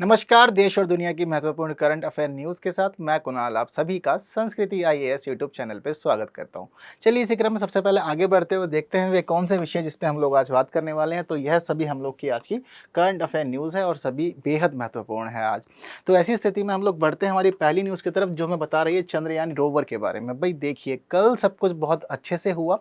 नमस्कार। देश और दुनिया की महत्वपूर्ण करंट अफेयर न्यूज़ के साथ मैं कुणाल आप सभी का संस्कृति आईएएस यूट्यूब चैनल पे स्वागत करता हूं। चलिए इसी क्रम में सबसे पहले आगे बढ़ते हुए देखते हैं वे कौन से विषय जिस पे हम लोग आज बात करने वाले हैं। तो यह सभी हम लोग की आज की करंट अफेयर न्यूज़ है और सभी बेहद महत्वपूर्ण है आज। तो ऐसी स्थिति में हम लोग बढ़ते हैं हमारी पहली न्यूज़ की तरफ, जो हमें बता रही है चंद्रयान रोवर के बारे में। भाई देखिए, कल सब कुछ बहुत अच्छे से हुआ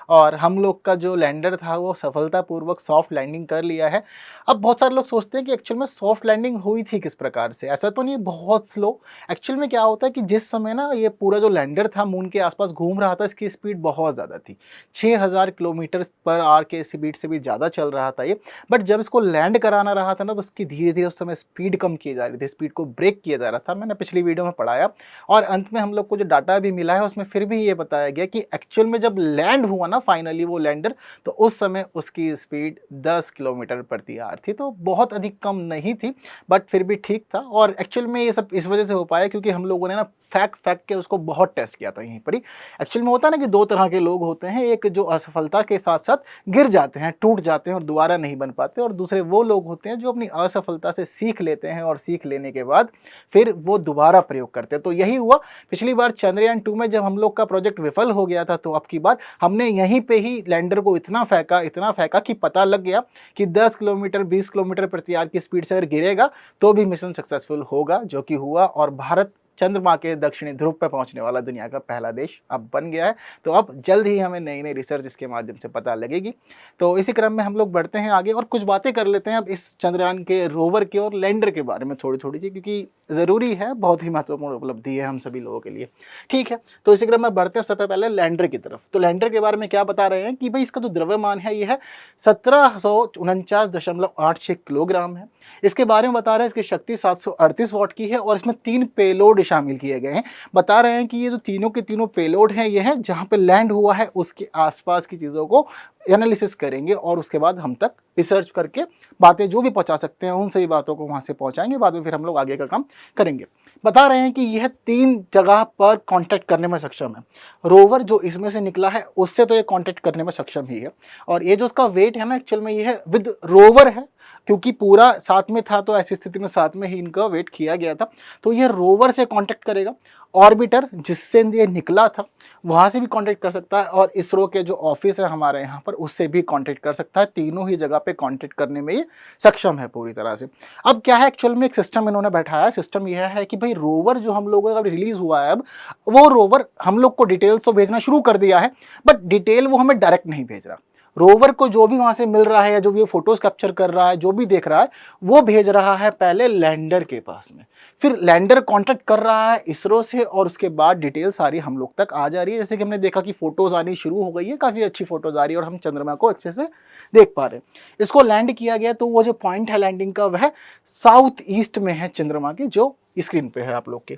और हम लोग का जो लैंडर था वो सफलतापूर्वक सॉफ्ट लैंडिंग कर लिया है। अब बहुत सारे लोग सोचते हैं कि एक्चुअल में सॉफ्ट लैंडिंग हुई थी किस प्रकार से, ऐसा तो नहीं, बहुत स्लो। एक्चुअल में क्या होता है कि जिस समय ना ये पूरा जो लैंडर था मून के आसपास घूम रहा था, इसकी स्पीड बहुत ज़्यादा थी, 6000 किलोमीटर पर आवर के स्पीड से भी ज़्यादा चल रहा था ये। बट जब इसको लैंड कराना रहा था ना, तो उसकी धीरे धीरे उस समय स्पीड कम की जा रही थी, स्पीड को ब्रेक किया जा रहा था। मैंने पिछली वीडियो में पढ़ाया और अंत में हम लोग को जो डाटा भी मिला है उसमें फिर भी ये बताया गया कि एक्चुअल में जब लैंड हुआ ना फाइनली वो लैंडर, तो उस समय उसकी स्पीड 10 किलोमीटर प्रति आवर थी। तो बहुत अधिक कम नहीं थी, बट फिर भी ठीक था। और एक्चुअल में ये सब इस वजह से हो पाया क्योंकि हम लोगों ने ना फेंक के उसको बहुत टेस्ट किया था यहीं पर ही। एक्चुअल में होता है ना कि दो तरह के लोग होते हैं, एक जो असफलता के साथ साथ गिर जाते हैं, टूट जाते हैं और दोबारा नहीं बन पाते, और दूसरे वो लोग होते हैं जो अपनी असफलता से सीख लेते हैं और सीख लेने के बाद फिर वो दोबारा प्रयोग करते हैं। तो यही हुआ पिछली बार चंद्रयान 2 में, जब हम लोग का प्रोजेक्ट विफल हो गया था, तो अब की बार हमने यहीं पे ही लैंडर को इतना फेंका कि पता लग गया कि 10 किलोमीटर 20 किलोमीटर प्रति आवर की स्पीड से अगर गिरेगा तो भी मिशन सक्सेसफुल होगा, जो कि हुआ। और भारत चंद्रमा के दक्षिणी ध्रुव पर पहुंचने वाला दुनिया का पहला देश अब बन गया है। तो अब जल्द ही हमें नई नई रिसर्च इसके माध्यम से पता लगेगी। तो इसी क्रम में हम लोग बढ़ते हैं आगे और कुछ बातें कर लेते हैं अब इस चंद्रयान के रोवर के और लैंडर के बारे में थोड़ी थोड़ी सी, क्योंकि ज़रूरी है, बहुत ही महत्वपूर्ण उपलब्धि है हम सभी लोगों के लिए। ठीक है, तो इसी क्रम में बढ़ते हैं सबसे पहले लैंडर की तरफ। तो लैंडर के बारे में क्या बता रहे हैं कि भाई इसका जो द्रव्यमान है ये है 1749.86 किलोग्राम है। इसके बारे में बता रहे हैं इसकी शक्ति 738 वाट की है और इसमें 3 पेलोड शामिल किए गए हैं। बता रहे हैं कि ये जो तीनों के तीनों पेलोड हैं ये है जहाँ पे लैंड हुआ है उसके आसपास की चीज़ों को एनालिसिस करेंगे और उसके बाद हम तक रिसर्च करके बातें जो भी पहुंचा सकते हैं उन सभी बातों को वहां से पहुंचाएंगे। बाद में फिर हम लोग आगे का काम करेंगे। बता रहे हैं कि यह 3 जगह पर कांटेक्ट करने में सक्षम है। रोवर जो इसमें से निकला है उससे तो ये कांटेक्ट करने में सक्षम ही है। और ये जो उसका वेट है ना, एक्चुअल में ये है विद रोवर है, क्योंकि पूरा साथ में था तो ऐसी स्थिति में साथ में ही इनका वेट किया गया था। तो यह रोवर से कांटेक्ट करेगा। ऑर्बिटर जिससे ये निकला था वहाँ से भी कांटेक्ट कर सकता है और इसरो के जो ऑफिस है हमारे यहाँ पर उससे भी कांटेक्ट कर सकता है। तीनों ही जगह पे कांटेक्ट करने में ये सक्षम है पूरी तरह से। अब क्या है, एक्चुअल में एक सिस्टम इन्होंने बैठाया। सिस्टम यह है कि भाई रोवर जो हम लोगों का रिलीज हुआ है, अब वो रोवर हम लोग को डिटेल्स तो भेजना शुरू कर दिया है, बट डिटेल वो हमें डायरेक्ट नहीं भेज रहा। रोवर को जो भी वहां से मिल रहा है या जो भी फोटोज कैप्चर कर रहा है, जो भी देख रहा है, वो भेज रहा है पहले लैंडर के पास में। फिर लैंडर कांटेक्ट कर रहा है इसरो से और उसके बाद डिटेल सारी हम लोग तक आ जा रही है। जैसे कि हमने देखा कि फोटोज आनी शुरू हो गई है, काफी अच्छी फोटोज आ रही है और हम चंद्रमा को अच्छे से देख पा रहे हैं। इसको लैंड किया गया तो वो जो पॉइंट है लैंडिंग का वह साउथ ईस्ट में है चंद्रमा के, जो स्क्रीन पे है आप लोग के।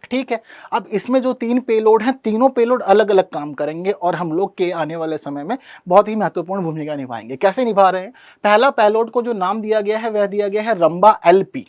ठीक है, अब इसमें जो 3 पेलोड हैं, तीनों पेलोड अलग अलग काम करेंगे और हम लोग के आने वाले समय में बहुत ही महत्वपूर्ण भूमिका निभाएंगे। कैसे निभा रहे हैं? पहला पेलोड को जो नाम दिया गया है वह दिया गया है रंबा एलपी।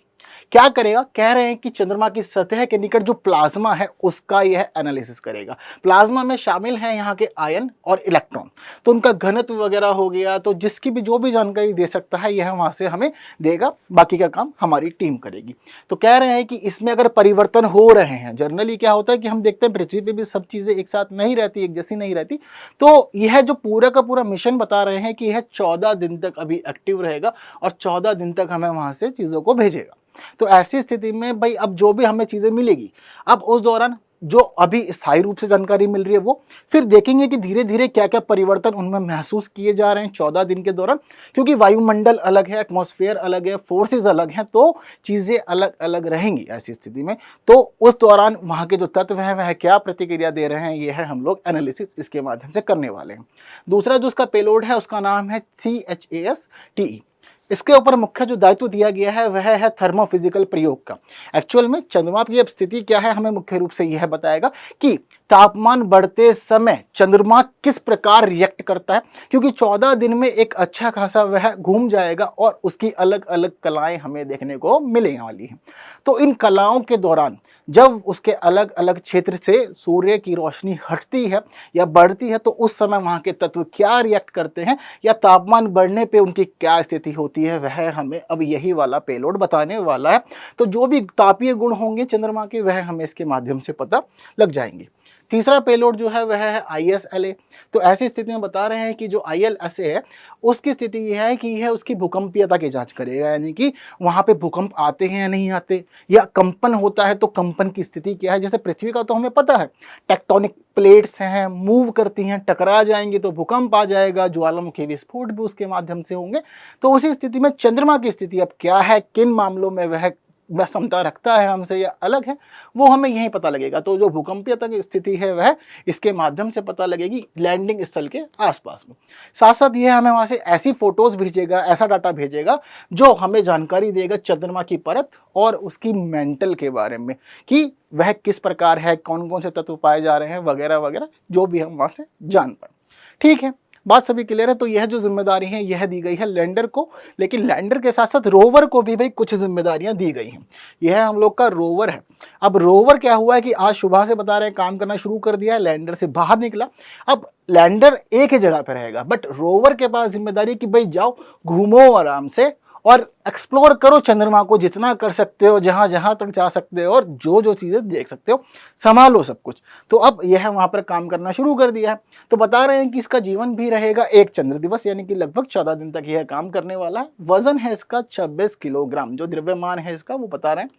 क्या करेगा? कह रहे हैं कि चंद्रमा की सतह के निकट जो प्लाज्मा है उसका यह एनालिसिस करेगा। प्लाज्मा में शामिल है यहाँ के आयन और इलेक्ट्रॉन, तो उनका घनत्व वगैरह हो गया, तो जिसकी भी जो भी जानकारी दे सकता है यह वहाँ से हमें देगा। बाकी का काम हमारी टीम करेगी। तो कह रहे हैं कि इसमें अगर परिवर्तन हो रहे हैं, जनरली क्या होता है कि हम देखते हैं पृथ्वी पे भी सब चीज़ें एक साथ नहीं रहती, एक जैसी नहीं रहती। तो यह जो पूरा का पूरा मिशन बता रहे हैं कि यह 14 दिन तक अभी एक्टिव रहेगा और 14 दिन तक हमें वहाँ से चीज़ों को भेजेगा। तो ऐसी स्थिति में भाई अब जो भी हमें चीज़ें मिलेगी, अब उस दौरान जो अभी स्थायी रूप से जानकारी मिल रही है वो फिर देखेंगे कि धीरे धीरे क्या क्या परिवर्तन उनमें महसूस किए जा रहे हैं 14 दिन के दौरान, क्योंकि वायुमंडल अलग है, एटमॉस्फेयर अलग है, फोर्सेस अलग हैं, तो चीज़ें अलग अलग रहेंगी ऐसी स्थिति में। तो उस दौरान वहाँ के जो तत्व हैं वह क्या प्रतिक्रिया दे रहे हैं, ये है हम लोग एनालिसिस इसके माध्यम से करने वाले हैं। दूसरा जो उसका पेलोड है उसका नाम है CHASTE। इसके ऊपर मुख्य जो दायित्व दिया गया है वह है थर्मोफिजिकल प्रयोग का। एक्चुअल में चंद्रमा की अब स्थिति क्या है हमें मुख्य रूप से यह बताएगा कि तापमान बढ़ते समय चंद्रमा किस प्रकार रिएक्ट करता है, क्योंकि 14 दिन में एक अच्छा खासा वह घूम जाएगा और उसकी अलग अलग कलाएं हमें देखने को मिलने वाली हैं। तो इन कलाओं के दौरान जब उसके अलग अलग क्षेत्र से सूर्य की रोशनी हटती है या बढ़ती है, तो उस समय वहाँ के तत्व क्या रिएक्ट करते हैं या तापमान बढ़ने पे उनकी क्या स्थिति होती है वह हमें अब यही वाला पेलोड बताने वाला है। तो जो भी तापीय गुण होंगे चंद्रमा के वह हमें इसके माध्यम से पता लग जाएंगे। तीसरा पेलोड जो है वह है ISLA। तो ऐसी स्थिति में बता रहे हैं कि जो ILSA है उसकी स्थिति यह है कि यह उसकी भूकंपीयता की जांच करेगा, यानी कि वहाँ पे भूकंप आते हैं या नहीं आते, या कंपन होता है तो कंपन की स्थिति क्या है। जैसे पृथ्वी का तो हमें पता है टेक्टोनिक प्लेट्स हैं, मूव करती हैं, टकरा जाएंगी तो भूकंप आ जाएगा, ज्वालामुखी विस्फोट भी उसके माध्यम से होंगे। तो उसी स्थिति में चंद्रमा की स्थिति अब क्या है, किन मामलों में वह क्षमता रखता है हमसे या अलग है, वो हमें यहीं पता लगेगा। तो जो भूकंपीयता की स्थिति है वह इसके माध्यम से पता लगेगी लैंडिंग स्थल के आसपास में। साथ साथ यह हमें वहाँ से ऐसी फोटोज भेजेगा, ऐसा डाटा भेजेगा जो हमें जानकारी देगा चंद्रमा की परत और उसकी मेंटल के बारे में, कि वह किस प्रकार है, कौन कौन से तत्व पाए जा रहे हैं वगैरह वगैरह, जो भी हम वहाँ से जान पाए। ठीक है, बात सभी क्लियर है। तो यह जो जिम्मेदारी है यह दी गई है लैंडर को, लेकिन लैंडर के साथ साथ रोवर को भी भाई कुछ जिम्मेदारियां दी गई हैं। यह हम लोग का रोवर है। अब रोवर क्या हुआ है कि आज सुबह से बता रहे हैं काम करना शुरू कर दिया है, लैंडर से बाहर निकला। अब लैंडर एक ही जगह पर रहेगा, बट रोवर के पास जिम्मेदारी कि भाई जाओ घूमो आराम से और एक्सप्लोर करो चंद्रमा को, जितना कर सकते हो, जहाँ जहाँ तक जा सकते हो और जो जो चीज़ें देख सकते हो संभालो सब कुछ। तो अब यह वहाँ पर काम करना शुरू कर दिया है। तो बता रहे हैं कि इसका जीवन भी रहेगा एक चंद्र दिवस, यानी कि लगभग 14 दिन तक यह काम करने वाला है। वजन है इसका 26 किलोग्राम, जो द्रव्यमान है इसका वो बता रहे हैं।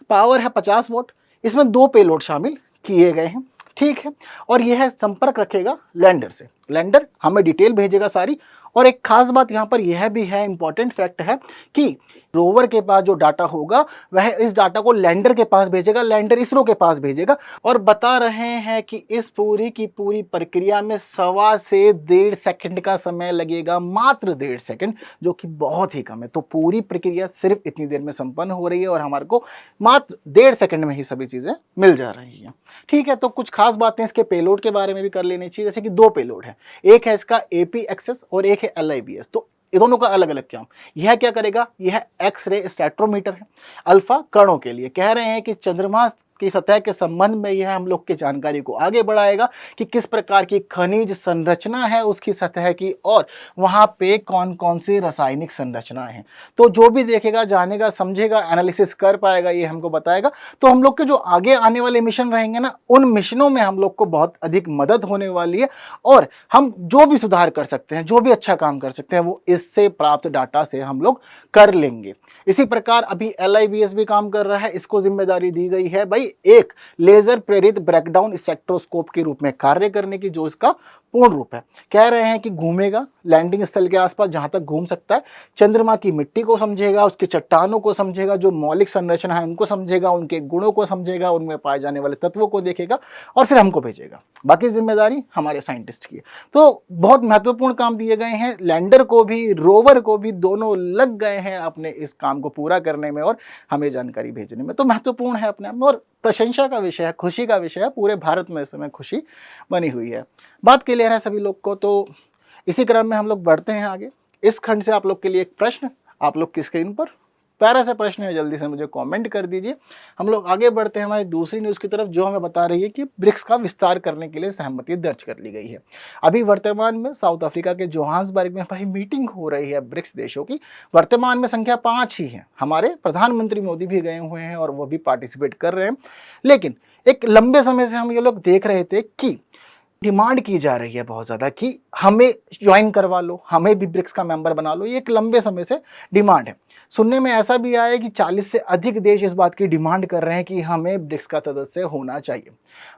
पावर है 50 वॉट। इसमें 2 पेलोड शामिल किए गए हैं। ठीक है, और यह संपर्क रखेगा लैंडर से। लैंडर हमें डिटेल भेजेगा सारी। और एक खास बात यहाँ पर यह भी है, इंपॉर्टेंट फैक्ट है कि रोवर के पास जो डाटा होगा वह इस डाटा को लैंडर के पास भेजेगा, लैंडर इसरो के पास भेजेगा। और बता रहे हैं कि इस पूरी की पूरी प्रक्रिया में 1.25 से 1.5 सेकंड का समय लगेगा, मात्र 1.5 सेकंड, जो कि बहुत ही कम है। तो पूरी प्रक्रिया सिर्फ इतनी देर में संपन्न हो रही है और हमारे को मात्र 1.5 सेकंड में ही सभी चीज़ें मिल जा रही हैं। ठीक है, तो कुछ खास बातें इसके पेलोड के बारे में भी कर लेनी चाहिए। जैसे कि 2 पेलोड है, एक है इसका APXS और एक है LIBS। तो ये दोनों का अलग अलग क्या, यह क्या करेगा, यह एक्स-रे स्पेक्ट्रोमीटर है अल्फा कणों के लिए। कह रहे हैं कि चंद्रमा की सतह के संबंध में यह हम लोग की जानकारी को आगे बढ़ाएगा कि किस प्रकार की खनिज संरचना है उसकी सतह की, और वहाँ पे कौन कौन सी रासायनिक संरचना है। तो जो भी देखेगा, जानेगा, समझेगा, एनालिसिस कर पाएगा, ये हमको बताएगा। तो हम लोग के जो आगे आने वाले मिशन रहेंगे ना, उन मिशनों में हम लोग को बहुत अधिक मदद होने वाली है, और हम जो भी सुधार कर सकते हैं, जो भी अच्छा काम कर सकते हैं, वो इससे प्राप्त डाटा से हम लोग कर लेंगे। इसी प्रकार अभी LIBS भी काम कर रहा है। इसको जिम्मेदारी दी गई है भाई एक लेजर प्रेरित ब्रेकडाउन स्पेक्ट्रोस्कोप के रूप में कार्य करने की, जो इसका पूर्ण रूप है। कह रहे हैं कि घूमेगा लैंडिंग स्थल के आसपास जहां तक घूम सकता है, चंद्रमा की मिट्टी को समझेगा, उसकी चट्टानों को समझेगा, जो मौलिक संरचना है उनको समझेगा, उनके गुणों को समझेगा, उनमें पाए जाने वाले तत्वों को देखेगा और फिर हमको भेजेगा। बाकी जिम्मेदारी हमारे साइंटिस्ट की है। तो बहुत महत्वपूर्ण काम दिए गए हैं। लैंडर को भी, रोवर को भी, दोनों लग गए हैं अपने इस काम को पूरा करने में और हमें जानकारी भेजने में। तो महत्वपूर्ण है अपने आप में और प्रशंसा का विषय है, खुशी का विषय है। पूरे भारत में इस समय खुशी बनी हुई है। बात क्लियर है सभी लोग को। तो इसी क्रम में हम लोग बढ़ते हैं आगे। इस खंड से आप लोग के लिए एक प्रश्न आप लोग की स्क्रीन पर, प्यारा सा प्रश्न है, जल्दी से मुझे कमेंट कर दीजिए। हम लोग आगे बढ़ते हैं हमारी दूसरी न्यूज़ की तरफ, जो हमें बता रही है कि ब्रिक्स का विस्तार करने के लिए सहमति दर्ज कर ली गई है। अभी वर्तमान में साउथ अफ्रीका के जोहान्सबर्ग में भाई मीटिंग हो रही है ब्रिक्स देशों की। वर्तमान में संख्या 5 ही है। हमारे प्रधानमंत्री मोदी भी गए हुए हैं और वो भी पार्टिसिपेट कर रहे हैं। लेकिन एक लंबे समय से हम ये लोग देख रहे थे कि डिमांड की जा रही है बहुत ज़्यादा कि हमें ज्वाइन करवा लो, हमें भी ब्रिक्स का मेंबर बना लो। ये एक लंबे समय से डिमांड है। सुनने में ऐसा भी आया है कि 40 से अधिक देश इस बात की डिमांड कर रहे हैं कि हमें ब्रिक्स का सदस्य होना चाहिए।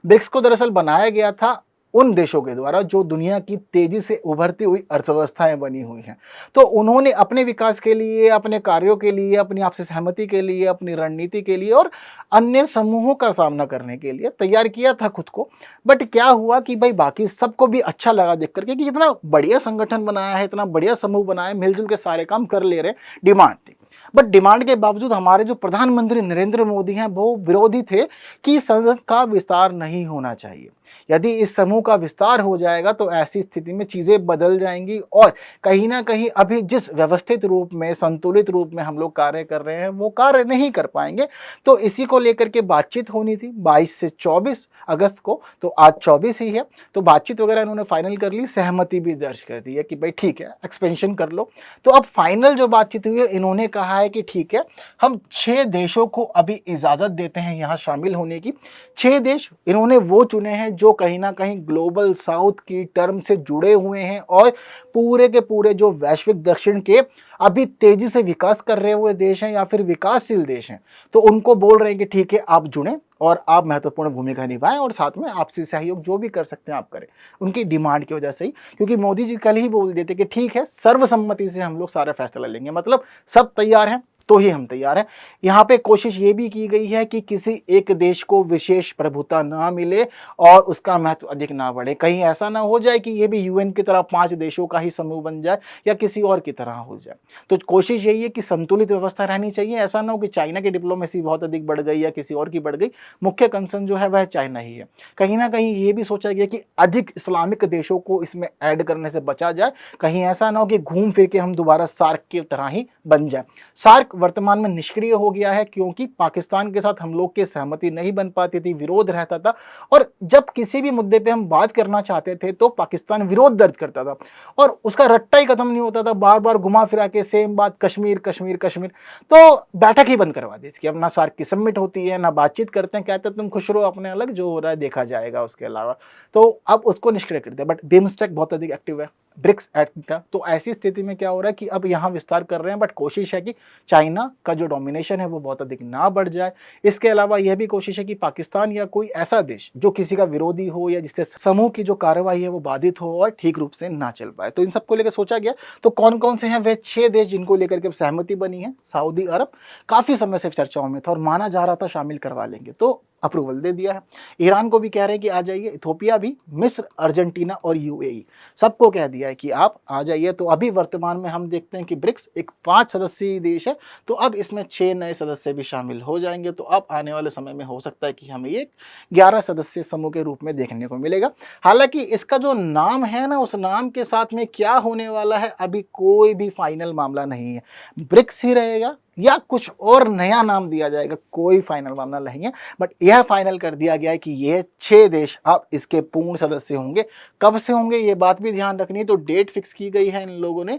ब्रिक्स को दरअसल बनाया गया था उन देशों के द्वारा जो दुनिया की तेजी से उभरती हुई अर्थव्यवस्थाएं बनी हुई हैं। तो उन्होंने अपने विकास के लिए, अपने कार्यों के लिए, अपनी आपसी सहमति के लिए, अपनी रणनीति के लिए और अन्य समूहों का सामना करने के लिए तैयार किया था खुद को। बट क्या हुआ कि भाई बाकी सबको भी अच्छा लगा देख करके कि इतना बढ़िया संगठन बनाया है, इतना बढ़िया समूह बनाया है, मिलजुल के सारे काम कर ले रहे, डिमांड थी। बट डिमांड के बावजूद हमारे जो प्रधानमंत्री नरेंद्र मोदी हैं वो विरोधी थे कि संसद का विस्तार नहीं होना चाहिए। यदि इस समूह का विस्तार हो जाएगा तो ऐसी स्थिति में चीज़ें बदल जाएंगी और कहीं ना कहीं अभी जिस व्यवस्थित रूप में, संतुलित रूप में हम लोग कार्य कर रहे हैं वो कार्य नहीं कर पाएंगे। तो इसी को लेकर के बातचीत होनी थी 22 से 24 अगस्त को, तो आज 24 ही है। तो बातचीत वगैरह इन्होंने फाइनल कर ली, सहमति भी दर्ज कर दी है कि भाई ठीक है एक्सपेंशन कर लो। तो अब फाइनल जो बातचीत हुई है, इन्होंने कहा है कि ठीक है हम 6 देशों को अभी इजाज़त देते हैं यहाँ शामिल होने की। 6 देश इन्होंने वो चुने हैं जो कहीं ना कहीं ग्लोबल साउथ की टर्म से जुड़े हुए हैं और पूरे के पूरे जो वैश्विक दक्षिण के अभी तेजी से विकास कर रहे हुए देश हैं या फिर विकासशील देश हैं। तो उनको बोल रहे हैं कि ठीक है आप जुड़ें और आप महत्वपूर्ण भूमिका निभाएं और साथ में आपसी सहयोग जो भी कर सकते हैं आप करें, उनकी डिमांड की वजह से ही। क्योंकि मोदी जी कल ही बोल देते कि ठीक है सर्वसम्मति से हम लोग सारा फैसला लेंगे, मतलब सब तैयार हैं तो ही हम तैयार हैं। यहाँ पे कोशिश ये भी की गई है कि किसी एक देश को विशेष प्रभुता ना मिले और उसका महत्व अधिक ना बढ़े। कहीं ऐसा ना हो जाए कि ये भी यूएन की तरह 5 देशों का ही समूह बन जाए या किसी और की तरह हो जाए। तो कोशिश यही है कि संतुलित व्यवस्था रहनी चाहिए। ऐसा ना हो कि चाइना की डिप्लोमेसी बहुत अधिक बढ़ गई या किसी और की बढ़ गई। मुख्य कंसर्न जो है वह चाइना ही है। कहीं ना कहीं ये भी सोचा गया कि अधिक इस्लामिक देशों को इसमें ऐड करने से बचा जाए। कहीं ऐसा ना हो कि घूम फिर के हम दोबारा सार्क की तरह ही बन जाए। सार्क वर्तमान में निष्क्रिय हो गया है क्योंकि पाकिस्तान के साथ हम लोग की सहमति नहीं बन पाती थी, विरोध रहता था। और जब किसी भी मुद्दे पे हम बात करना चाहते थे तो पाकिस्तान विरोध दर्ज करता था और उसका रट्टा ही खत्म नहीं होता था, बार बार घुमा फिरा के सेम बात, कश्मीर कश्मीर कश्मीर। तो बैठक ही बंद करवा दी इसकी। अब ना सार्क की समिट होती है ना बातचीत करते हैं, कहते हैं तुम खुश रहो अपने अलग, जो हो रहा है देखा जाएगा उसके अलावा। तो अब उसको निष्क्रिय कर दिया। बट बिम्स्टेक बहुत अधिक एक्टिव है, ब्रिक्स एक्टिव। तो ऐसी स्थिति में क्या हो रहा है कि अब यहाँ विस्तार कर रहे हैं बट कोशिश है कि चाइना का जो डोमिनेशन है वो बहुत अधिक ना बढ़ जाए। इसके अलावा यह भी कोशिश है कि पाकिस्तान या कोई ऐसा देश जो किसी का विरोधी हो या जिससे समूह की जो कार्रवाई है वो बाधित हो और ठीक रूप से ना चल पाए। तो इन सबको लेकर सोचा गया। तो कौन कौन से हैं वे 6 देश जिनको लेकर के सहमति बनी है? सऊदी अरब काफी समय से चर्चाओं में था और माना जा रहा था शामिल करवा लेंगे, तो अप्रूवल दे दिया है। ईरान को भी कह रहे हैं कि आ जाइए, इथोपिया भी, मिस्र, अर्जेंटीना और यूएई सबको कह दिया है कि आप आ जाइए। तो अभी वर्तमान में हम देखते हैं कि ब्रिक्स एक 5 सदस्यीय देश है, तो अब इसमें 6 नए सदस्य भी शामिल हो जाएंगे। तो अब आने वाले समय में हो सकता है कि हमें एक 11 सदस्य समूह के रूप में देखने को मिलेगा। हालांकि इसका जो नाम है ना, उस नाम के साथ में क्या होने वाला है अभी कोई भी फाइनल मामला नहीं है। ब्रिक्स ही रहेगा या कुछ और नया नाम दिया जाएगा, कोई फाइनल मामला नहीं है। बट यह फाइनल कर दिया गया है कि ये 6 देश अब इसके पूर्ण सदस्य होंगे। कब से होंगे ये बात भी ध्यान रखनी है। तो डेट फिक्स की गई है इन लोगों ने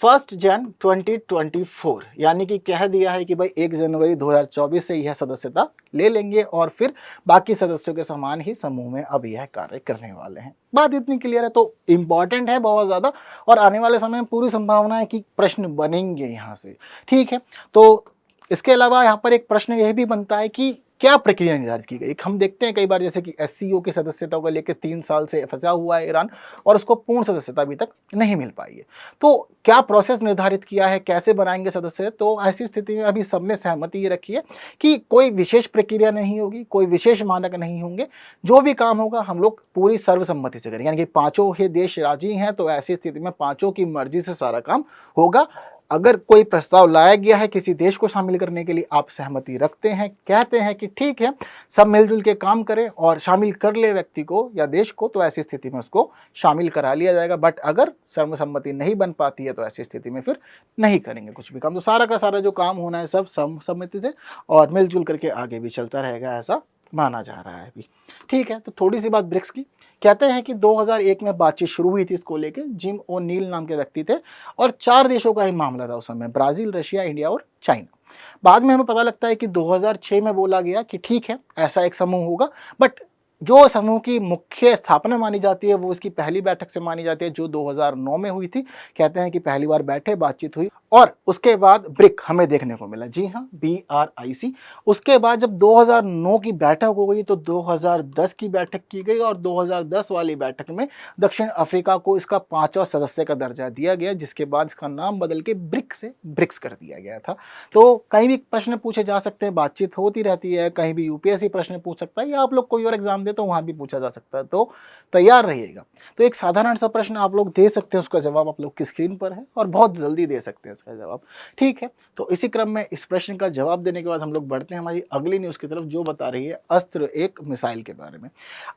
1 जनवरी 2024, यानी कि कह दिया है कि भाई 1 जनवरी 2024 से यह सदस्यता ले लेंगे और फिर बाकी सदस्यों के समान ही समूह में अब यह कार्य करने वाले हैं। बात इतनी क्लियर है। तो इंपॉर्टेंट है बहुत ज़्यादा और आने वाले समय में पूरी संभावना है कि प्रश्न बनेंगे यहाँ से, ठीक है। तो इसके अलावा यहाँ पर एक प्रश्न यह भी बनता है कि क्या प्रक्रिया निर्धारित की गई। हम देखते हैं कई बार जैसे कि एससीओ की सदस्यता को लेकर 3 साल से फंसा हुआ है ईरान और उसको पूर्ण सदस्यता अभी तक नहीं मिल पाई है। तो क्या प्रोसेस निर्धारित किया है, कैसे बनाएंगे सदस्य। तो ऐसी स्थिति में अभी सबने सहमति ये रखी है कि कोई विशेष प्रक्रिया नहीं होगी, कोई विशेष मानक नहीं होंगे, जो भी काम होगा हम लोग पूरी सर्वसम्मति से करेंगे। यानी कि 5 ही देश राजी हैं, तो ऐसी स्थिति में 5 की मर्जी से सारा काम होगा। अगर कोई प्रस्ताव लाया गया है किसी देश को शामिल करने के लिए, आप सहमति रखते हैं, कहते हैं कि ठीक है सब मिलजुल के काम करें और शामिल कर ले व्यक्ति को या देश को, तो ऐसी स्थिति में उसको शामिल करा लिया जाएगा। बट अगर सर्वसम्मति नहीं बन पाती है तो ऐसी स्थिति में फिर नहीं करेंगे कुछ भी काम। तो सारा का सारा जो काम होना है सब सर्वसम्मति से और मिलजुल करके आगे भी चलता रहेगा, ऐसा माना जा रहा है अभी, ठीक है। तो थोड़ी सी बात ब्रिक्स की। कहते हैं कि 2001 में बातचीत शुरू हुई थी इसको लेके। जिम ओ'नील नाम के व्यक्ति थे और 4 देशों का ही मामला था उस समय, ब्राज़ील, रशिया, इंडिया और चाइना। बाद में हमें पता लगता है कि 2006 में बोला गया कि ठीक है ऐसा एक समूह होगा। बट जो समूह की मुख्य स्थापना मानी जाती है वो उसकी पहली बैठक से मानी जाती है जो 2009 में हुई थी। कहते हैं कि पहली बार बैठे, बातचीत हुई और उसके बाद ब्रिक हमें देखने को मिला। जी हाँ, BRIC। उसके बाद जब 2009 की बैठक हो गई तो 2010 की बैठक की गई और 2010 वाली बैठक में दक्षिण अफ्रीका को इसका 5वां सदस्य का दर्जा दिया गया, जिसके बाद इसका नाम बदल के ब्रिक से ब्रिक्स कर दिया गया था। तो कहीं भी प्रश्न पूछे जा सकते हैं, बातचीत होती रहती है, कहीं भी UPSC प्रश्न पूछ सकता है या आप लोग कोई और एग्जाम दे तो वहाँ भी पूछा जा सकता है, तो तैयार रहिएगा। तो एक साधारण सा प्रश्न आप लोग दे सकते हैं, उसका जवाब आप लोग की स्क्रीन पर है और बहुत जल्दी दे सकते हैं इसका जवाब। ठीक है, तो इसी क्रम में इस प्रश्न का जवाब देने के बाद हम लोग बढ़ते हैं हमारी अगली न्यूज़ की तरफ, जो बता रही है अस्त्र एक मिसाइल के बारे में।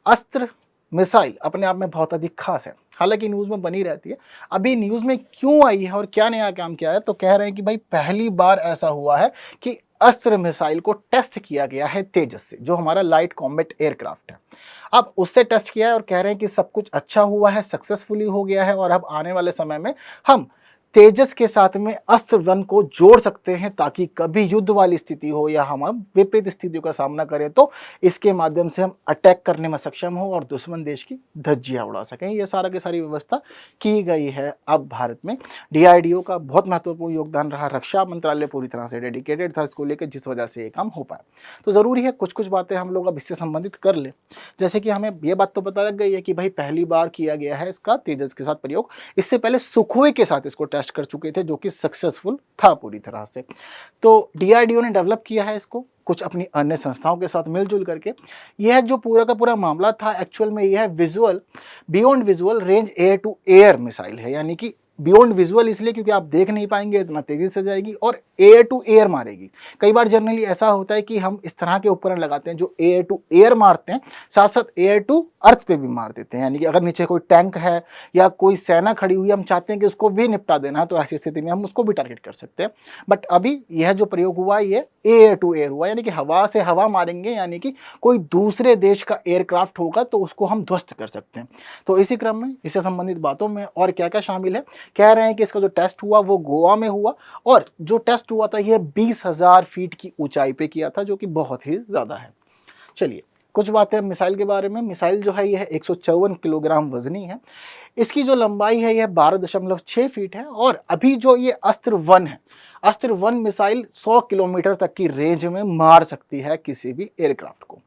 अस्त्र मिसाइल अपने आप में बहुत अधिक खास है, हालांकि न्यूज़ में बनी रहती है। अभी न्यूज़ में क्यों आई है और क्या नया काम किया है, तो कह रहे हैं कि भाई पहली बार ऐसा हुआ है कि अस्त्र मिसाइल को टेस्ट किया गया है तेजस से, जो हमारा लाइट कॉम्बैट एयरक्राफ्ट है। अब उससे टेस्ट किया है और कह रहे हैं कि सब कुछ अच्छा हुआ है, सक्सेसफुली हो गया है और अब आने वाले समय में हम तेजस के साथ में अस्त्र वन को जोड़ सकते हैं, ताकि कभी युद्ध वाली स्थिति हो या हम विपरीत स्थितियों का सामना करें तो इसके माध्यम से हम अटैक करने में सक्षम हो और दुश्मन देश की धज्जियां उड़ा सकें। ये सारा की सारी व्यवस्था की गई है अब भारत में। DRDO का बहुत महत्वपूर्ण योगदान रहा, रक्षा मंत्रालय पूरी तरह से डेडिकेटेड था इसको लेकर, जिस वजह से ये काम हो पाया। तो ज़रूरी है कुछ कुछ बातें हम लोग अब इससे संबंधित कर लें। जैसे कि हमें ये बात तो पता लग गई है कि भाई पहली बार किया गया है इसका तेजस के साथ प्रयोग, इससे पहले सुखोई के साथ इसको टेस्ट कर चुके थे, जो कि सक्सेसफुल था पूरी तरह से। तो DRDO ने डेवलप किया है इसको कुछ अपनी अन्य संस्थाओं के साथ मिलजुल करके। यह जो पूरा का पूरा मामला था एक्चुअल में यह visual beyond visual range air to air missile है, यानी कि बियॉन्ड विजुअल इसलिए क्योंकि आप देख नहीं पाएंगे, इतना तेजी से जाएगी और एयर टू एयर मारेगी। कई बार जनरली ऐसा होता है कि हम इस तरह के उपकरण लगाते हैं जो एयर टू एयर मारते हैं, साथ साथ एयर टू अर्थ पे भी मार देते हैं, यानी कि अगर नीचे कोई टैंक है या कोई सेना खड़ी हुई, हम चाहते हैं कि उसको भी निपटा देना है, तो ऐसी स्थिति में हम उसको भी टारगेट कर सकते हैं। बट अभी यह जो प्रयोग हुआ ये एयर टू एयर हुआ, यानी कि हवा से हवा मारेंगे, यानी कि कोई दूसरे देश का एयरक्राफ्ट होगा तो उसको हम ध्वस्त कर सकते हैं। तो इसी क्रम में इससे संबंधित बातों में और क्या क्या शामिल है, कह रहे हैं कि इसका जो टेस्ट हुआ वो गोवा में हुआ और जो टेस्ट हुआ था यह 20,000 फीट की ऊंचाई पे किया था, जो कि बहुत ही ज़्यादा है। चलिए कुछ बातें मिसाइल के बारे में। मिसाइल जो है यह 154 किलोग्राम वजनी है, इसकी जो लंबाई है यह 12.6 फीट है और अभी जो ये अस्त्र वन है, अस्त्र वन मिसाइल 100 किलोमीटर तक की रेंज में मार सकती है किसी भी एयरक्राफ्ट को।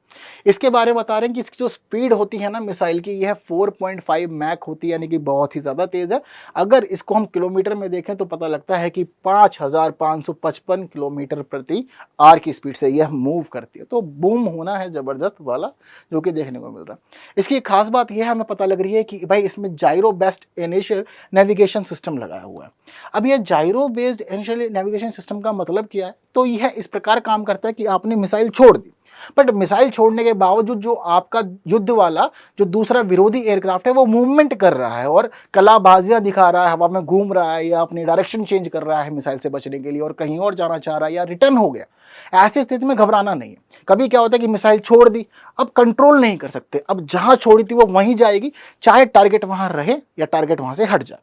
इसके बारे में बता रहे हैं कि इसकी जो स्पीड होती है ना मिसाइल की, यह 4.5 मैक होती है, यानी कि बहुत ही ज़्यादा तेज़ है। अगर इसको हम किलोमीटर में देखें तो पता लगता है कि 5,555 किलोमीटर प्रति आवर की स्पीड से यह मूव करती है। तो बूम होना है ज़बरदस्त वाला, जो कि देखने को मिल रहा है। इसकी खास बात यह हमें पता लग रही है कि भाई इसमें जायरो बेस्ड इनिशियल नेविगेशन सिस्टम लगाया हुआ है। अब यह जायरो बेस्ड इनिशियल नेविगेशन सिस्टम का मतलब क्या है, तो यह इस प्रकार काम करता है कि आपने मिसाइल छोड़ दी, बट मिसाइल छोड़ने के बावजूद जो आपका युद्ध वाला जो दूसरा विरोधी एयरक्राफ्ट है वो मूवमेंट कर रहा है और कलाबाजियां दिखा रहा है, हवा में घूम रहा है या अपनी डायरेक्शन चेंज कर रहा है मिसाइल से बचने के लिए और कहीं और जाना चाह रहा है या रिटर्न हो गया, ऐसी स्थिति में घबराना नहीं है। कभी क्या होता है कि मिसाइल छोड़ दी, अब कंट्रोल नहीं कर सकते, अब जहां छोड़ी थी वो वहीं जाएगी, चाहे टारगेट वहां रहे या टारगेट वहां से हट जाए।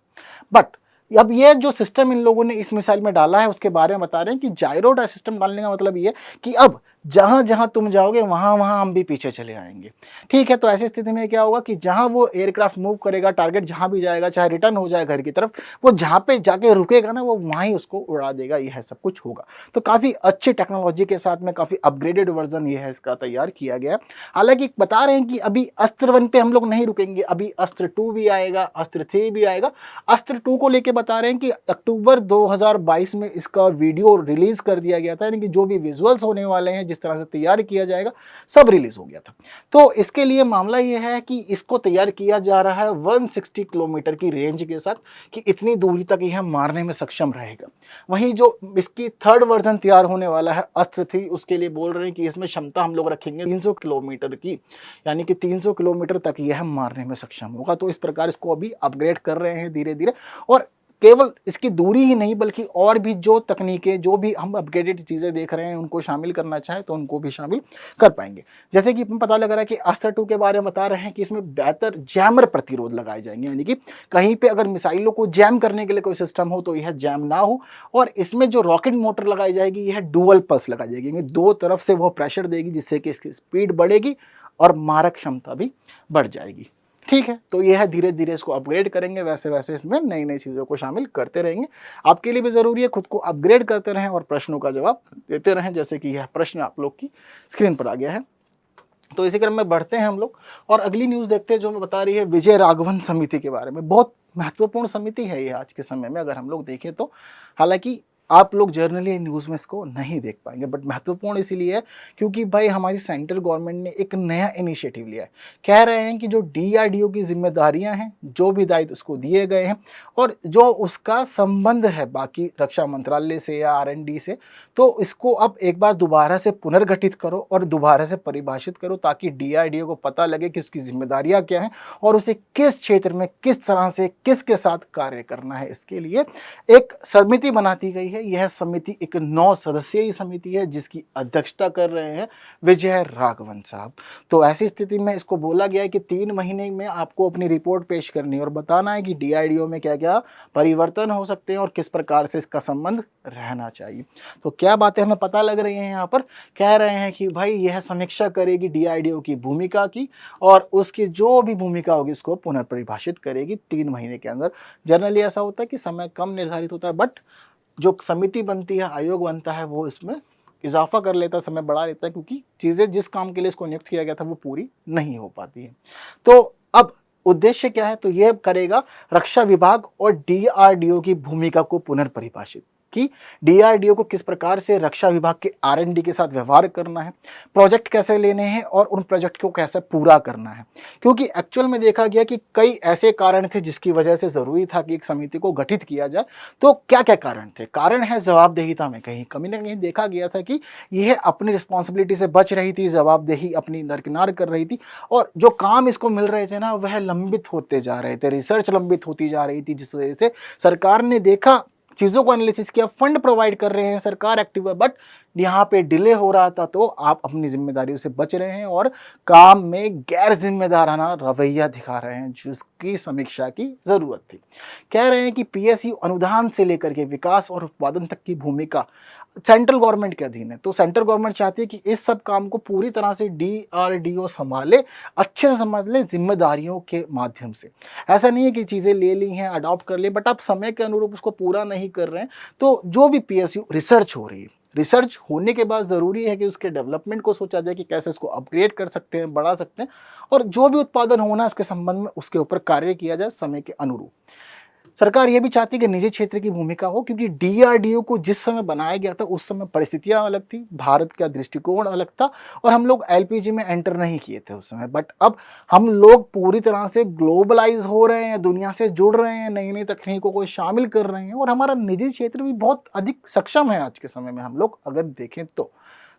बट अब ये जो सिस्टम इन लोगों ने इस मिसाइल में डाला है उसके बारे में बता रहे हैं कि जायरो सिस्टम डालने का मतलब ये कि अब जहां जहां तुम जाओगे वहां वहां हम भी पीछे चले आएंगे। ठीक है, तो ऐसी स्थिति में क्या होगा कि जहां वो एयरक्राफ्ट मूव करेगा, टारगेट जहां भी जाएगा, चाहे रिटर्न हो जाए घर की तरफ, वो जहां पे जाके रुकेगा ना वो वहां ही उसको उड़ा देगा। यह सब कुछ होगा। तो काफी अच्छी टेक्नोलॉजी के साथ में काफी अपग्रेडेड वर्जन ये है इसका तैयार किया गया। हालांकि बता रहे हैं कि अभी अस्त्र 1 पे हम लोग नहीं रुकेंगे, अभी अस्त्र 2 भी आएगा, अस्त्र 3 भी आएगा। अस्त्र 2 को लेके बता रहे हैं कि अक्टूबर 2022 में इसका वीडियो रिलीज कर दिया गया था, यानी कि जो भी विजुअल्स होने वाले हैं, जिस तरह से तैयार किया जाएगा, सब रिलीज हो गया था। तो इसके लिए मामला यह है कि इसको तैयार किया जा रहा है 160 किलोमीटर की रेंज के साथ, कि इतनी दूरी तक यह मारने में सक्षम रहेगा। वहीं जो इसकी थर्ड वर्जन तैयार होने वाला है अस्त्र 3, उसके लिए बोल रहे हैं कि इसमें क्षमता हम लोग रखेंगे 300 किलोमीटर की, यानी कि 300 किलोमीटर तक यह मारने में सक्षम होगा। तो इस प्रकार इसको अभी अपग्रेड कर रहे हैं धीरे धीरे, और केवल इसकी दूरी ही नहीं बल्कि और भी जो तकनीकें, जो भी हम अपग्रेडेड चीज़ें देख रहे हैं उनको शामिल करना चाहें तो उनको भी शामिल कर पाएंगे। जैसे कि पता लग रहा है कि अस्त्र 2 के बारे में बता रहे हैं कि इसमें बेहतर जैमर प्रतिरोध लगाए जाएंगे, यानी कि कहीं पे अगर मिसाइलों को जैम करने के लिए कोई सिस्टम हो तो यह जैम ना हो। और इसमें जो रॉकेट मोटर लगाई जाएगी यह डुअल पल्स लगाई जाएगी, यानी दो तरफ से वो प्रेशर देगी, जिससे कि इसकी स्पीड बढ़ेगी और मारक क्षमता भी बढ़ जाएगी। ठीक है, तो यह है धीरे धीरे इसको अपग्रेड करेंगे, वैसे वैसे इसमें नई नई चीज़ों को शामिल करते रहेंगे। आपके लिए भी ज़रूरी है खुद को अपग्रेड करते रहें और प्रश्नों का जवाब देते रहें, जैसे कि यह प्रश्न आप लोग की स्क्रीन पर आ गया है। तो इसी क्रम में बढ़ते हैं हम लोग और अगली न्यूज़ देखते हैं, जो मैं बता रही है विजय राघवन समिति के बारे में। बहुत महत्वपूर्ण समिति है ये आज के समय में अगर हम लोग देखें तो। हालांकि आप लोग जनरली न्यूज़ में इसको नहीं देख पाएंगे, बट महत्वपूर्ण इसीलिए है क्योंकि भाई हमारी सेंट्रल गवर्नमेंट ने एक नया इनिशिएटिव लिया है। कह रहे हैं कि जो डीआरडीओ की जिम्मेदारियां हैं, जो भी दायित्व उसको दिए गए हैं और जो उसका संबंध है बाकी रक्षा मंत्रालय से या आरएनडी से, तो इसको अब एक बार दोबारा से पुनर्गठित करो और दोबारा से परिभाषित करो ताकि डीआरडीओ को पता लगे कि उसकी जिम्मेदारियां क्या हैं और उसे किस क्षेत्र में किस तरह से किसके साथ कार्य करना है। इसके लिए एक समिति बनाती गई है। यह समिति एक 9 सदस्यीय समिति है जिसकी अध्यक्षता कर रहे हैं विजय राघवन साहब। तो ऐसी स्थिति में इसको बोला गया है कि 3 महीने में आपको अपनी रिपोर्ट पेश करनी है और बताना है कि डीआरडीओ में क्या क्या परिवर्तन हो सकते हैं और किस प्रकार से इसका संबंध रहना चाहिए। तो क्या बातें हमें पता लग रही हैं, यहाँ पर कह रहे हैं कि भाई यह समीक्षा करेगी डीआरडीओ की भूमिका की और उसकी जो भी भूमिका होगी उसको पुनर्परिभाषित करेगी 3 महीने के अंदर। जनरली ऐसा होता है कि समय कम निर्धारित होता है, बट जो समिति बनती है, आयोग बनता है, वो इसमें इजाफा कर लेता है, समय बढ़ा लेता है क्योंकि चीज़ें जिस काम के लिए इसको नियुक्त किया गया था वो पूरी नहीं हो पाती है। तो अब उद्देश्य क्या है, तो यह करेगा रक्षा विभाग और डीआरडीओ की भूमिका को पुनर्परिभाषित कि डीआरडीओ को किस प्रकार से रक्षा विभाग के आरएनडी के साथ व्यवहार करना है, प्रोजेक्ट कैसे लेने हैं और उन प्रोजेक्ट को कैसे पूरा करना है। क्योंकि एक्चुअल में देखा गया कि कई ऐसे कारण थे जिसकी वजह से ज़रूरी था कि एक समिति को गठित किया जाए। तो क्या क्या कारण थे? कारण है जवाबदेहिता में कहीं कमी ना कहीं देखा गया था कि यह अपनी रिस्पॉन्सिबिलिटी से बच रही थी, जवाबदेही अपनी दरकिनार कर रही थी और जो काम इसको मिल रहे थे ना वह लंबित होते जा रहे थे, रिसर्च लंबित होती जा रही थी, जिस वजह से सरकार ने देखा, चीज़ों को एनालिसिस किया, फंड प्रोवाइड कर रहे हैं, सरकार एक्टिव है, बट यहाँ पे डिले हो रहा था तो आप अपनी जिम्मेदारियों से बच रहे हैं और काम में गैर जिम्मेदाराना रवैया दिखा रहे हैं, जिसकी समीक्षा की जरूरत थी। कह रहे हैं कि पीएसयू अनुदान से लेकर के विकास और उत्पादन तक की भूमिका सेंट्रल गवर्नमेंट के अधीन है। तो सेंट्रल गवर्नमेंट चाहती है कि इस सब काम को पूरी तरह से डीआरडीओ संभाले, अच्छे से समझ ले जिम्मेदारियों के माध्यम से। ऐसा नहीं है कि चीज़ें ले ली हैं, अडॉप्ट कर ली, बट आप समय के अनुरूप उसको पूरा नहीं कर रहे हैं। तो जो भी पीएसयू रिसर्च हो रही है, रिसर्च होने के बाद ज़रूरी है कि उसके डेवलपमेंट को सोचा जाए कि कैसे इसको अपग्रेड कर सकते हैं, बढ़ा सकते हैं और जो भी उत्पादन होना है उसके संबंध में उसके ऊपर कार्य किया जाए समय के अनुरूप। सरकार यह भी चाहती है कि निजी क्षेत्र की भूमिका हो क्योंकि डीआरडीओ को जिस समय बनाया गया था उस समय परिस्थितियां अलग थी, भारत का दृष्टिकोण अलग था और हम लोग एलपीजी में एंटर नहीं किए थे उस समय। बट अब हम लोग पूरी तरह से ग्लोबलाइज हो रहे हैं, दुनिया से जुड़ रहे हैं, नई नई तकनीकों को शामिल कर रहे हैं और हमारा निजी क्षेत्र भी बहुत अधिक सक्षम है आज के समय में, हम लोग अगर देखें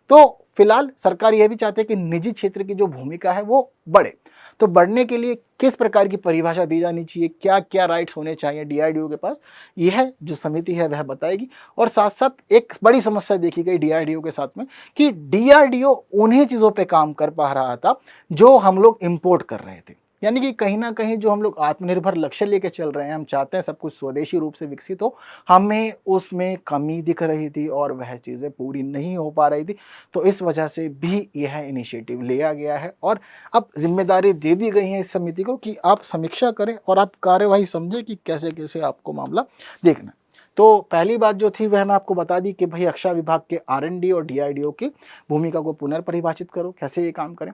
तो फिलहाल सरकार यह भी चाहती है कि निजी क्षेत्र की जो भूमिका है वो बढ़े। तो बढ़ने के लिए किस प्रकार की परिभाषा दी जानी चाहिए, क्या क्या राइट्स होने चाहिए डीआरडीओ के पास, यह जो समिति है वह बताएगी। और साथ साथ एक बड़ी समस्या देखी गई डीआरडीओ के साथ में कि डीआरडीओ उन्हीं चीज़ों पे काम कर पा रहा था जो हम लोग इंपोर्ट कर रहे थे। यानी कि कहीं ना कहीं जो हम लोग आत्मनिर्भर लक्ष्य लेके चल रहे हैं, हम चाहते हैं सब कुछ स्वदेशी रूप से विकसित हो, हमें उसमें कमी दिख रही थी और वह चीज़ें पूरी नहीं हो पा रही थी। तो इस वजह से भी यह इनिशिएटिव लिया गया है और अब जिम्मेदारी दे दी गई है इस समिति को कि आप समीक्षा करें और आप कार्यवाही समझें कि कैसे कैसे आपको मामला देखना। तो पहली बात जो थी वह मैं आपको बता दी कि भाई रक्षा विभाग के आरएनडी और डीआरडीओ की भूमिका को पुनर्परिभाषित करो, कैसे ये काम करें,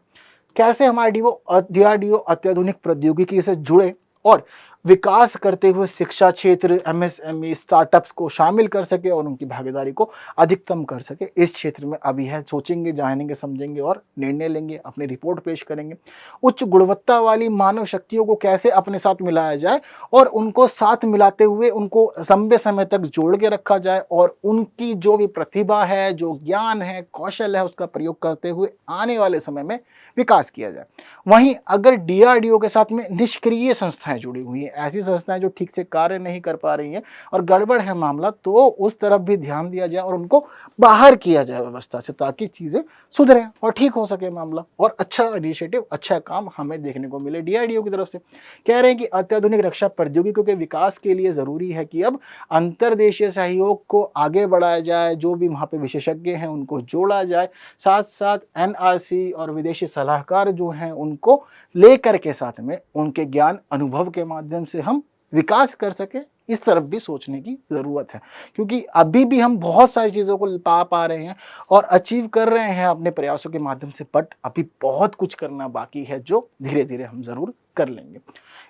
कैसे हमारा डीआरडीओ अत्याधुनिक प्रौद्योगिकी से जुड़े और विकास करते हुए शिक्षा क्षेत्र, एमएसएमई, स्टार्टअप्स को शामिल कर सके और उनकी भागीदारी को अधिकतम कर सके। इस क्षेत्र में अभी है सोचेंगे, जानेंगे, समझेंगे और निर्णय लेंगे, अपनी रिपोर्ट पेश करेंगे। उच्च गुणवत्ता वाली मानव शक्तियों को कैसे अपने साथ मिलाया जाए और उनको साथ मिलाते हुए उनको लंबे समय तक जोड़ के रखा जाए और उनकी जो भी प्रतिभा है, जो ज्ञान है, कौशल है, उसका प्रयोग करते हुए आने वाले समय में विकास किया जाए। वहीं अगर डीआरडीओ के साथ में निष्क्रिय संस्थाएं जुड़ी हुई हैं, ऐसी संस्थाएं जो ठीक से कार्य नहीं कर पा रही हैं और गड़बड़ है मामला, तो उस तरफ भी ध्यान दिया जाए और उनको बाहर किया जाए व्यवस्था से, ताकि चीज़ें सुधरें और ठीक हो सके मामला और अच्छा इनिशिएटिव, अच्छा काम हमें देखने को मिले डीआरडीओ की तरफ से। कह रहे हैं कि अत्याधुनिक रक्षा प्रौद्योगिकियों के विकास के लिए ज़रूरी है कि अब अंतर्देशीय सहयोग को आगे बढ़ाया जाए, जो भी वहाँ पे विशेषज्ञ हैं उनको जोड़ा जाए, साथ साथ एनआरसी और विदेशी सलाहकार जो हैं उनको लेकर के साथ में उनके ज्ञान अनुभव के माध्यम से हम विकास कर सके, इस तरफ भी सोचने की ज़रूरत है, क्योंकि अभी भी हम बहुत सारी चीज़ों को पा रहे हैं और अचीव कर रहे हैं अपने प्रयासों के माध्यम से, बट अभी बहुत कुछ करना बाकी है जो धीरे धीरे हम ज़रूर कर लेंगे।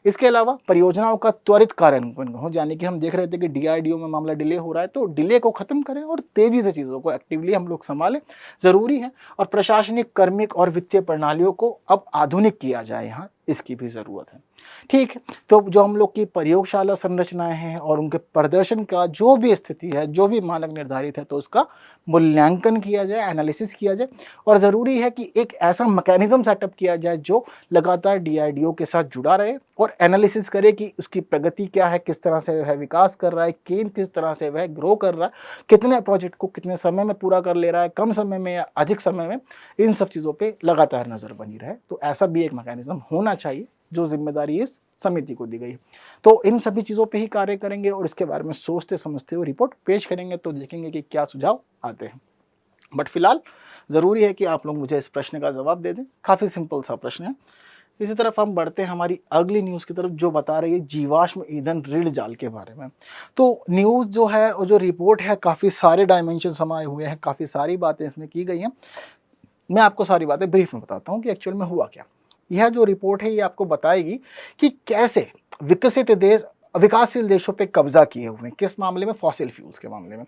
इसके अलावा परियोजनाओं का त्वरित कार्यान्वयन हो, यानी कि हम देख रहे थे कि डीआरडीओ में मामला डिले हो रहा है, तो डिले को खत्म करें और तेजी से चीज़ों को एक्टिवली हम लोग संभालें, ज़रूरी है। और प्रशासनिक, कार्मिक और वित्तीय प्रणालियों को अब आधुनिक किया जाए, यहाँ इसकी भी ज़रूरत है। ठीक है, तो जो हम लोग की प्रयोगशाला संरचनाएं हैं और उनके प्रदर्शन का जो भी स्थिति है, जो भी मानक निर्धारित है, तो उसका मूल्यांकन किया जाए, एनालिसिस किया जाए, और ज़रूरी है कि एक ऐसा मैकेनिज्म सेटअप किया जाए जो लगातार डीआरडीओ के साथ जुड़ा रहे और एनालिसिस करे कि उसकी प्रगति क्या है, किस तरह से वह विकास कर रहा है, किस तरह से वह ग्रो कर रहा है, कितने प्रोजेक्ट को कितने समय में पूरा कर ले रहा है, कम समय में या अधिक समय में, इन सब चीज़ों पर लगातार नज़र बनी रहे। तो ऐसा भी एक मैकेनिज्म होना चाहिए जो जिम्मेदारी इस समिति को दी गई। तो इन सभी चीज़ों पे ही कार्य करेंगे और इसके बारे में सोचते समझते हुए रिपोर्ट पेश करेंगे, तो देखेंगे कि क्या सुझाव आते हैं। बट फिलहाल ज़रूरी है कि आप लोग मुझे इस प्रश्न का जवाब दे दें। काफ़ी सिंपल सा प्रश्न है। इसी तरफ हम बढ़ते हैं हमारी अगली न्यूज़ की तरफ, जो बता रही है जीवाश्म ईंधन ऋण जाल के बारे में। तो न्यूज़ जो है और जो रिपोर्ट है, काफ़ी सारे डायमेंशन समाये हुए हैं, काफ़ी सारी बातें इसमें की गई हैं। मैं आपको सारी बातें ब्रीफ में बताता हूँ कि एक्चुअल में हुआ क्या। यह जो रिपोर्ट है ये आपको बताएगी कि कैसे विकसित देश विकासशील देशों पे कब्जा किए हुए हैं। किस मामले में? फॉसिल फ्यूल्स के मामले में।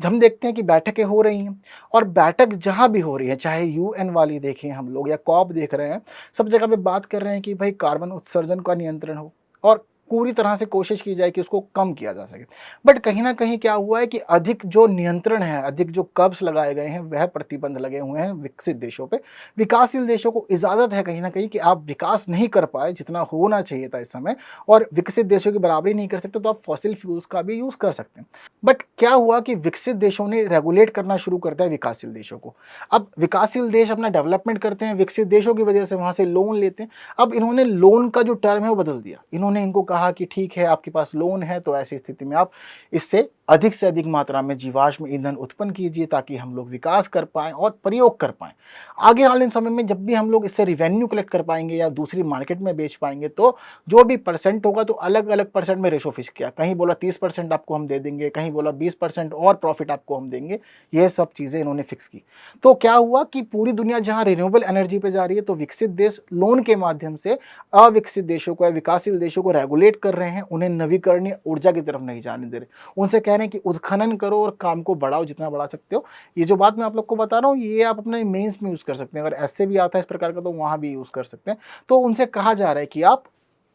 जब हम देखते हैं कि बैठकें हो रही हैं, और बैठक जहां भी हो रही है, चाहे यूएन वाली देखें हम लोग या कॉप देख रहे हैं, सब जगह पे बात कर रहे हैं कि भाई कार्बन उत्सर्जन का नियंत्रण हो और पूरी तरह से कोशिश की जाए कि उसको कम किया जा सके। बट कहीं ना कहीं क्या हुआ है कि अधिक जो नियंत्रण है, अधिक जो कर्ब्स लगाए गए हैं, वह प्रतिबंध लगे हुए हैं विकसित देशों पे। विकासशील देशों को इजाज़त है कहीं ना कहीं कि आप विकास नहीं कर पाए जितना होना चाहिए था इस समय, और विकसित देशों की बराबरी नहीं कर सकते, तो आप फॉसिल फ्यूल्स का भी यूज़ कर सकते हैं। बट क्या हुआ कि विकसित देशों ने रेगुलेट करना शुरू कर दिया विकासशील देशों को। अब विकासशील देश अपना डेवलपमेंट करते हैं, विकसित देशों की वजह से वहाँ से लोन लेते हैं। अब इन्होंने लोन का जो टर्म है वो बदल दिया। इन्होंने इनको कहा कि ठीक है, आपके पास लोन है, तो ऐसी स्थिति में आप इससे अधिक से अधिक मात्रा में जीवाश्म ईंधन उत्पन्न कीजिए ताकि हम लोग विकास कर पाएं और प्रयोग कर पाएं। आगे आने समय में जब भी हम लोग इससे रिवेन्यू कलेक्ट कर पाएंगे या दूसरी मार्केट में बेच पाएंगे, तो जो भी परसेंट होगा, तो अलग अलग परसेंट में रेशो फिक्स किया। कहीं बोला 30% आपको हम दे देंगे, कहीं बोला 20% और प्रॉफिट आपको हम देंगे। यह सब चीज़ें इन्होंने फिक्स की। तो क्या हुआ कि पूरी दुनिया जहाँ रिन्यूएबल एनर्जी पे जा रही है, तो विकसित देश लोन के माध्यम से अविकसित देशों को या विकासशील देशों को रेगुलेट कर रहे हैं, उन्हें नवीकरणीय ऊर्जा की तरफ नहीं जाने दे रहे। उनसे कह रहे हैं कि उत्खनन करो और काम को बढ़ाओ जितना बढ़ा सकते हो। ये जो बात मैं आप लोग को बता रहा हूँ, ये आप अपने मेंस में यूज़ कर सकते हैं। अगर ऐसे भी आता है इस प्रकार का, तो वहाँ भी यूज़ कर सकते हैं। तो उनसे कहा जा रहा है कि आप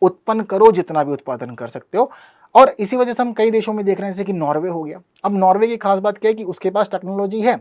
उत्पन्न करो जितना भी उत्पादन कर सकते हो। और इसी वजह से हम कई देशों में देख रहे हैं, जैसे कि नॉर्वे हो गया। अब नॉर्वे की खास बात क्या है कि उसके पास टेक्नोलॉजी है,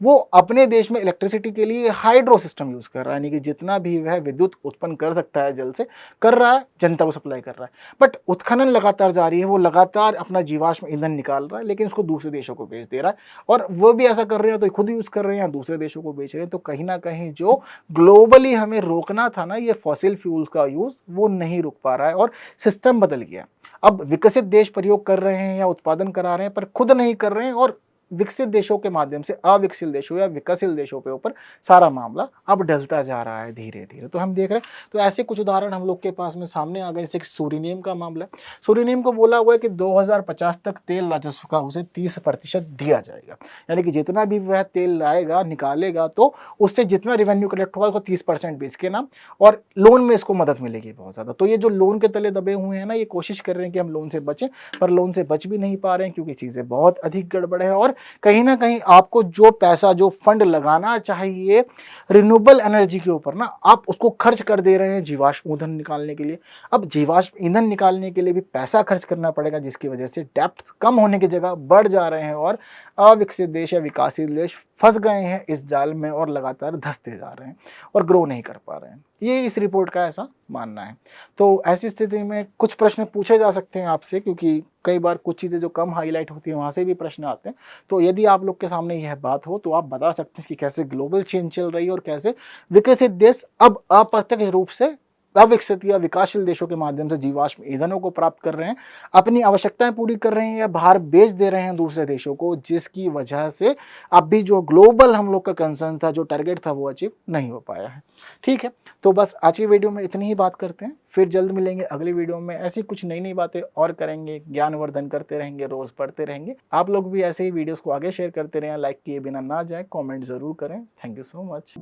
वो अपने देश में इलेक्ट्रिसिटी के लिए हाइड्रो सिस्टम यूज़ कर रहा है, यानी कि जितना भी वह विद्युत उत्पन्न कर सकता है जल से, कर रहा है, जनता को सप्लाई कर रहा है। बट उत्खनन लगातार जारी है, वो लगातार अपना जीवाश्म ईंधन निकाल रहा है, लेकिन उसको दूसरे देशों को बेच दे रहा है। और वो भी ऐसा कर रहे हैं, तो खुद यूज़ कर रहे हैं, दूसरे देशों को बेच रहे हैं। तो कहीं ना कहीं जो ग्लोबली हमें रोकना था ना, ये फॉसिल फ्यूल का यूज़, वो नहीं रुक पा रहा है और सिस्टम बदल गया। अब विकसित देश प्रयोग कर रहे हैं या उत्पादन करा रहे हैं, पर खुद नहीं कर रहे हैं, और विकसित देशों के माध्यम से अविकसित देशों या विकसित देशों के ऊपर सारा मामला अब ढलता जा रहा है धीरे धीरे। तो हम देख रहे हैं, तो ऐसे कुछ उदाहरण हम लोग के पास में सामने आ गए। जैसे सूरीनेम का मामला है। सूरीनेम को बोला हुआ है कि 2050 तक तेल राजस्व का उसे 30% दिया जाएगा, यानी कि जितना भी वह तेल लाएगा, निकालेगा, तो उससे जितना रिवेन्यू कलेक्ट होगा उसको 30% बेच के ना, और लोन में इसको मदद मिलेगी बहुत ज़्यादा। तो ये जो लोन के तले दबे हुए हैं ना, ये कोशिश कर रहे हैं कि हम लोन से बचें, पर लोन से बच भी नहीं पा रहे हैं क्योंकि चीज़ें बहुत अधिक गड़बड़ है। और कहीं ना कहीं आपको जो पैसा, जो फंड लगाना चाहिए रिन्यूएबल एनर्जी के ऊपर ना, आप उसको खर्च कर दे रहे हैं जीवाश्म ईंधन निकालने के लिए। अब जीवाश्म ईंधन निकालने के लिए भी पैसा खर्च करना पड़ेगा, जिसकी वजह से डेप्थ कम होने की जगह बढ़ जा रहे हैं, और अविकसित देश या विकासशील देश फंस गए हैं इस जाल में और लगातार धंसते जा रहे हैं और ग्रो नहीं कर पा रहे हैं। ये इस रिपोर्ट का ऐसा मानना है। तो ऐसी स्थिति में कुछ प्रश्न पूछे जा सकते हैं आपसे, क्योंकि कई बार कुछ चीज़ें जो कम हाईलाइट होती हैं वहाँ से भी प्रश्न आते हैं। तो यदि आप लोग के सामने यह बात हो, तो आप बता सकते हैं कि कैसे ग्लोबल चेंज चल रही है और कैसे विकसित देश अब अप्रत्यक्ष रूप से अविकसित या विकासशील देशों के माध्यम से जीवाश्म ईंधनों को प्राप्त कर रहे हैं, अपनी आवश्यकताएं पूरी कर रहे हैं या बाहर बेच दे रहे हैं दूसरे देशों को, जिसकी वजह से अभी जो ग्लोबल हम लोग का कंसर्न था, जो टारगेट था, वो अचीव नहीं हो पाया है। ठीक है, तो बस आज की वीडियो में इतनी ही बात करते हैं, फिर जल्द मिलेंगे अगली वीडियो में। ऐसी कुछ नई नई बातें और करेंगे, ज्ञानवर्धन करते रहेंगे, रोज पढ़ते रहेंगे। आप लोग भी ऐसे ही वीडियोस को आगे शेयर करते रहें, लाइक किए बिना ना जाए, कमेंट जरूर करें। Thank you so much.